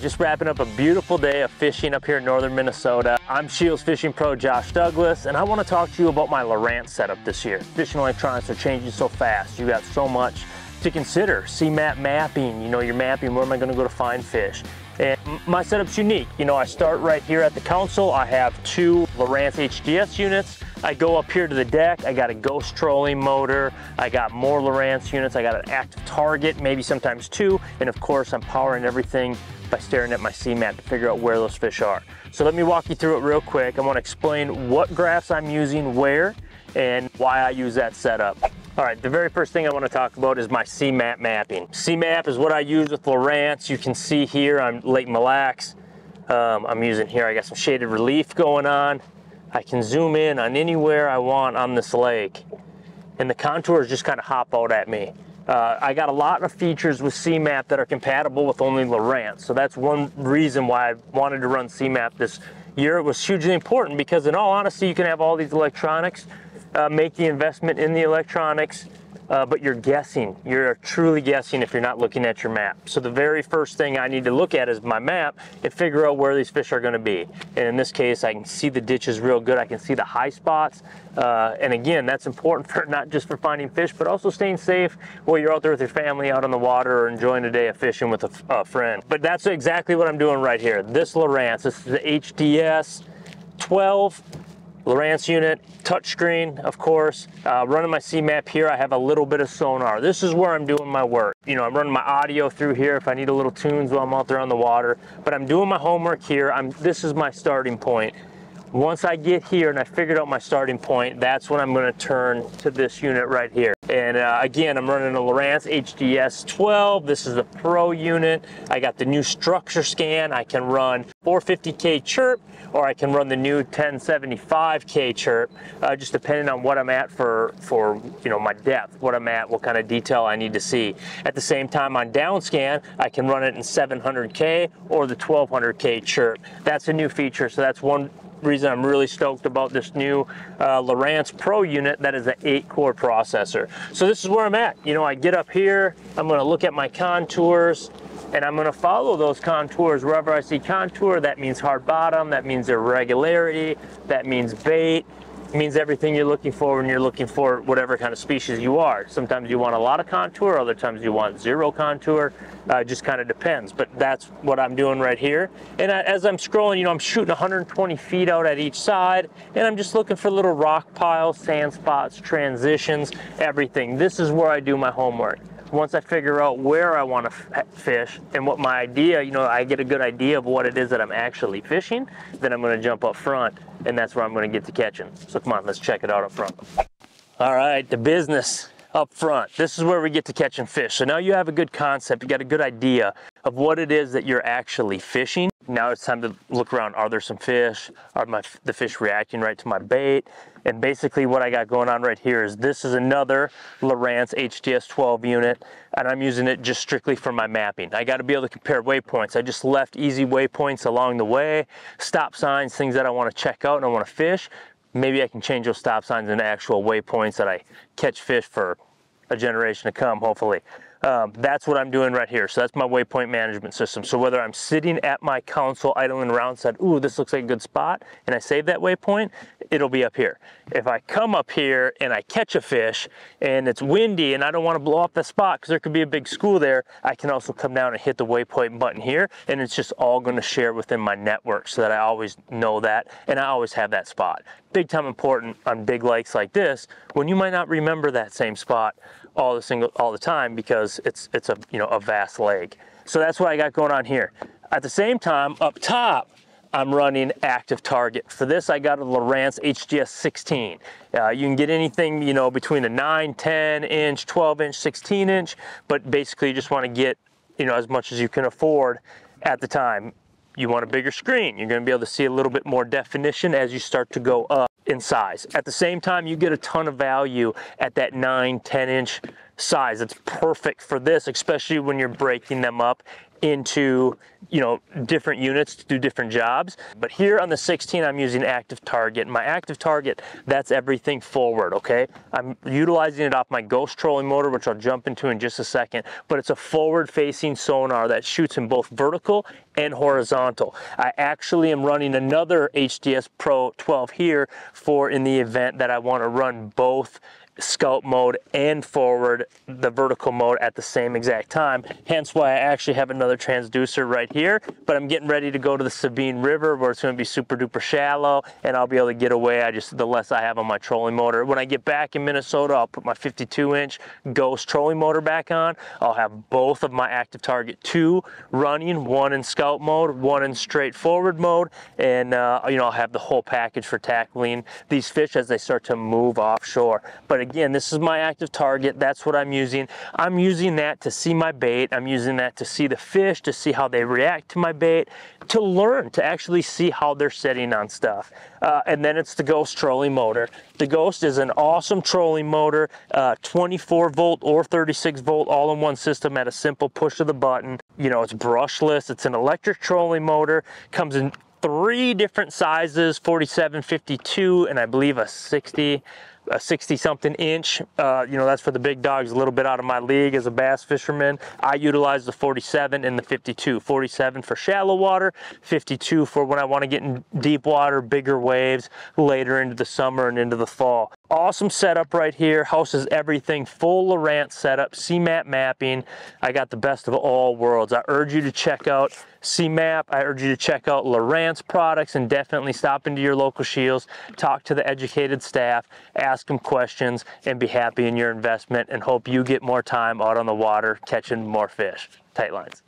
Just wrapping up a beautiful day of fishing up here in northern Minnesota. I'm SCHEELS Fishing Pro Josh Douglas, and I want to talk to you about my Lowrance setup this year. Fishing electronics are changing so fast. You got so much to consider. CMAP mapping, you're mapping where am I going to go to find fish. And my setup's unique. I start right here at the console. I have two Lowrance HDS units. I go up here to the deck. I got a ghost trolling motor. I got more Lowrance units. I got an active target, maybe sometimes two. And of course, I'm powering everything by staring at my CMAP to figure out where those fish are. So let me walk you through it real quick. I want to explain what graphs I'm using where and why I use that setup. All right, the very first thing I want to talk about is my CMAP mapping. CMAP is what I use with Lowrance. You can see here on Lake Mille Lacs. I'm using here, I got some shaded relief going on. I can zoom in on anywhere I want on this lake, and the contours just kind of hop out at me. I got a lot of features with CMAP that are compatible with only Lowrance, so that's one reason why I wanted to run CMAP this year. It was hugely important because in all honesty, you can have all these electronics, make the investment in the electronics, but you're guessing. You're truly guessing if you're not looking at your map. So the very first thing I need to look at is my map and figure out where these fish are going to be. And in this case, I can see the ditches real good. I can see the high spots. And again, that's important for not just for finding fish, but also staying safe while you're out there with your family out on the water or enjoying a day of fishing with a friend. But that's exactly what I'm doing right here. This Lowrance, this is the HDS 12. Lowrance unit, touchscreen, of course. Running my CMAP here, I have a little bit of Sonar. This is where I'm doing my work. I'm running my audio through here if I need a little tunes while I'm out there on the water. But I'm doing my homework here. This is my starting point. Once I get here and I figured out my starting point, that's when I'm going to turn to this unit right here. And again, I'm running a Lowrance HDS 12. This is the Pro unit. I got the new structure scan. I can run 450K chirp, or I can run the new 1075K chirp, just depending on what I'm at for my depth, what I'm at, what kind of detail I need to see. At the same time, on down scan, I can run it in 700K or the 1200K chirp. That's a new feature, so that's one reason I'm really stoked about this new Lowrance Pro unit that is an 8-core processor. So this is where I'm at. I get up here, I'm going to look at my contours, and I'm going to follow those contours. Wherever I see contour, that means hard bottom, that means irregularity, that means bait. It means everything you're looking for when you're looking for whatever kind of species you are. Sometimes you want a lot of contour, other times you want zero contour. Just kind of depends, but that's what I'm doing right here. And as I'm scrolling, I'm shooting 120 feet out at each side, and I'm just looking for little rock piles, sand spots, transitions, everything. This is where I do my homework. Once I figure out where I want to fish and what my idea, I get a good idea of what it is that I'm actually fishing, then I'm going to jump up front, and that's where I'm going to get to catching. So come on, let's check it out up front. All right, the business up front. This is where we get to catching fish. So now you have a good concept, you got a good idea of what it is that you're actually fishing. Now it's time to look around. Are there some fish? Are the fish reacting right to my bait? And basically what I got going on right here is this is another Lowrance HDS 12 unit, and I'm using it just strictly for my mapping. I got to be able to compare waypoints. I just left easy waypoints along the way, stop signs, things that I want to check out and I want to fish. Maybe I can change those stop signs into actual waypoints that I catch fish for a generation to come, hopefully. That's what I'm doing right here. So that's my waypoint management system. So whether I'm sitting at my console idling around, said, ooh, this looks like a good spot, and I save that waypoint, it'll be up here. If I come up here and I catch a fish and it's windy and I don't want to blow up the spot because there could be a big school there, I can also come down and hit the waypoint button here, and it's just all going to share within my network so that I always know that and I always have that spot. Big time important on big lakes like this when you might not remember that same spot all the time because it's a vast lake. So that's what I got going on here. At the same time, up top, I'm running active target. For this, I got a Lowrance HDS 16. You can get anything, between a 9, 10 inch, 12 inch, 16 inch, but basically you just want to get, as much as you can afford at the time. You want a bigger screen. You're going to be able to see a little bit more definition as you start to go up in size. At the same time, you get a ton of value at that 9, 10 inch size. It's perfect for this, especially when you're breaking them up into, you know, different units to do different jobs. But here on the 16, I'm using active target. My active target, that's everything forward, okay? I'm utilizing it off my Ghost trolling motor, which I'll jump into in just a second, but it's a forward-facing sonar that shoots in both vertical and horizontal. I actually am running another HDS Pro 12 here for in the event that I want to run both scout mode and forward, the vertical mode at the same exact time. Hence why I actually have another transducer right here, but I'm getting ready to go to the Sabine River where it's going to be super duper shallow and I'll be able to get away. The less I have on my trolling motor. When I get back in Minnesota, I'll put my 52-inch Ghost trolling motor back on. I'll have both of my active target 2 running, one in scout mode, one in straight forward mode, and you know, I'll have the whole package for tackling these fish as they start to move offshore. But again, this is my active target. That's what I'm using. I'm using that to see my bait. I'm using that to see the fish, to see how they react to my bait, to learn, to actually see how they're setting on stuff. And then it's the Ghost trolling motor. The Ghost is an awesome trolling motor, 24 volt or 36 volt all-in-one system at a simple push of the button. You know, it's brushless. It's an electric trolling motor. Comes in 3 different sizes, 47, 52, and I believe a 60 something inch. You know, that's for the big dogs, a little bit out of my league as a bass fisherman. I utilize the 47 and the 52. 47 for shallow water, 52 for when I want to get in deep water, bigger waves later into the summer and into the fall. Awesome setup right here. Houses everything, full Lowrance setup, CMAP mapping. I got the best of all worlds. I urge you to check out CMAP. I urge you to check out Lowrance products and definitely stop into your local Scheels, talk to the educated staff, ask them questions, and be happy in your investment and hope you get more time out on the water catching more fish. Tight lines.